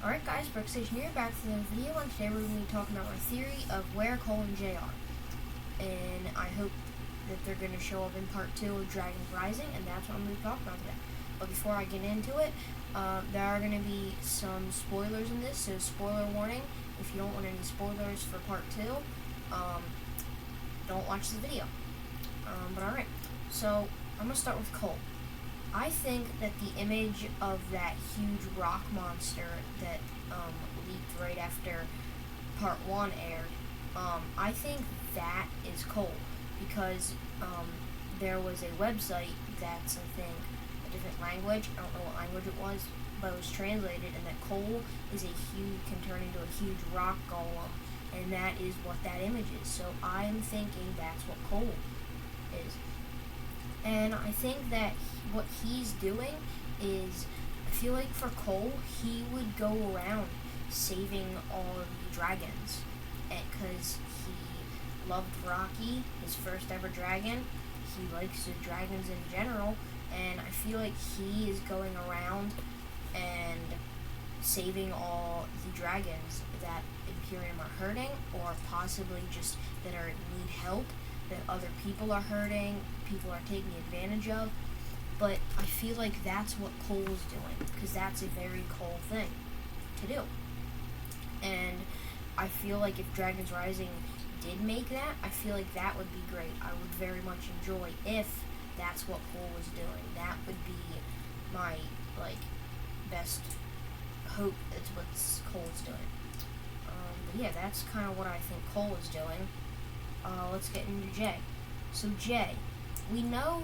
Alright guys, Station here, back to the video, and today we're going to be talking about my theory of where Cole and Jay are. And I hope that they're going to show up in part 2 of Dragons Rising, and that's what I'm going to be talking about today. But before I get into it, there are going to be some spoilers in this, so spoiler warning. If you don't want any spoilers for part 2, don't watch the video. But alright, so I'm going to start with Cole. I think that the image of that huge rock monster that leaked right after part 1 aired, I think that is Cole, because there was a website that's, I think, a different language. I don't know what language it was, but it was translated, and that Cole is can turn into a huge rock golem, and that is what that image is. So I'm thinking that's what Cole is. And I think that what he's doing is, I feel like for Cole, he would go around saving all of the dragons, because he loved Rocky, his first ever dragon. He likes the dragons in general, and I feel like he is going around and saving all the dragons that Imperium are hurting, or possibly just that need help, that other people are hurting, people are taking advantage of. But I feel like that's what Cole is doing, because that's a very Cole thing to do. And I feel like if Dragons Rising did make that, I feel like that would be great. I would very much enjoy if that's what Cole was doing. That would be my, best hope that's what Cole's doing. But yeah, that's kind of what I think Cole is doing. Let's get into Jay. So Jay, we know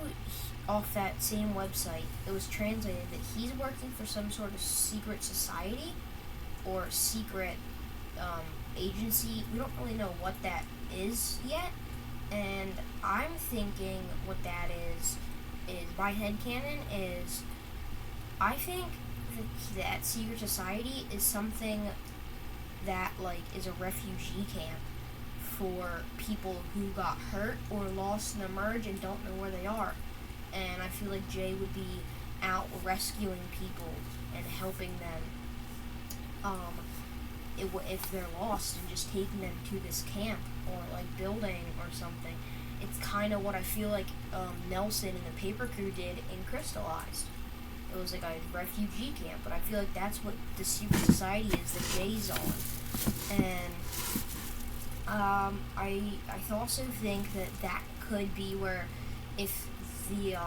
off that same website, it was translated that he's working for some sort of secret society or secret agency. We don't really know what that is yet, and I'm thinking what that is my headcanon is, I think that secret society is something that is a refugee camp for people who got hurt or lost in the merge and don't know where they are. And I feel like Jay would be out rescuing people and helping them if they're lost, and just taking them to this camp or building or something. It's kind of what I feel like Nelson and the paper crew did in Crystallized. It was like a refugee camp, but I feel like that's what the secret society is that Jay's on. And I also think that could be where if the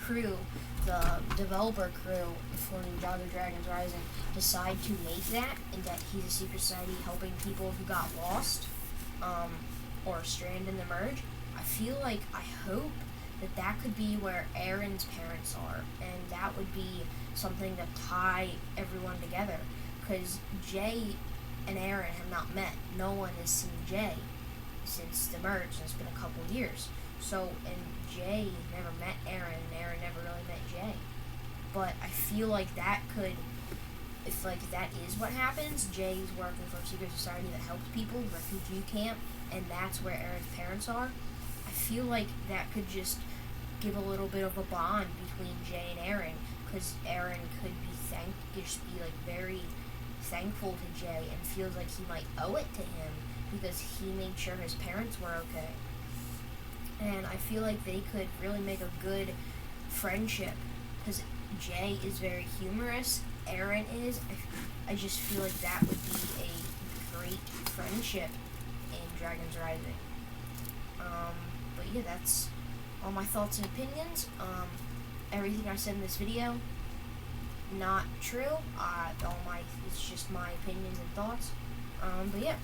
crew, the developer crew for Ninjago Dragons Rising, decide to make that, and that he's a secret society helping people who got lost or stranded in the merge, I hope that could be where Aaron's parents are, and that would be something to tie everyone together, because Jay and Aaron have not met. No one has seen Jay since the merge, and it's been a couple of years. So, and Jay never met Aaron, and Aaron never really met Jay. But I feel like that could, if that is what happens, Jay's working for a secret society that helps people, refugee camp, and that's where Aaron's parents are. I feel like that could just give a little bit of a bond between Jay and Aaron, because Aaron could be very thankful to Jay and feels like he might owe it to him because he made sure his parents were okay. And I feel like they could really make a good friendship, because Jay is very humorous, Aaron is. I just feel like that would be a great friendship in Dragons Rising. But yeah, that's all my thoughts and opinions. Everything I said in this video, not true. It's just my opinions and thoughts. But yeah.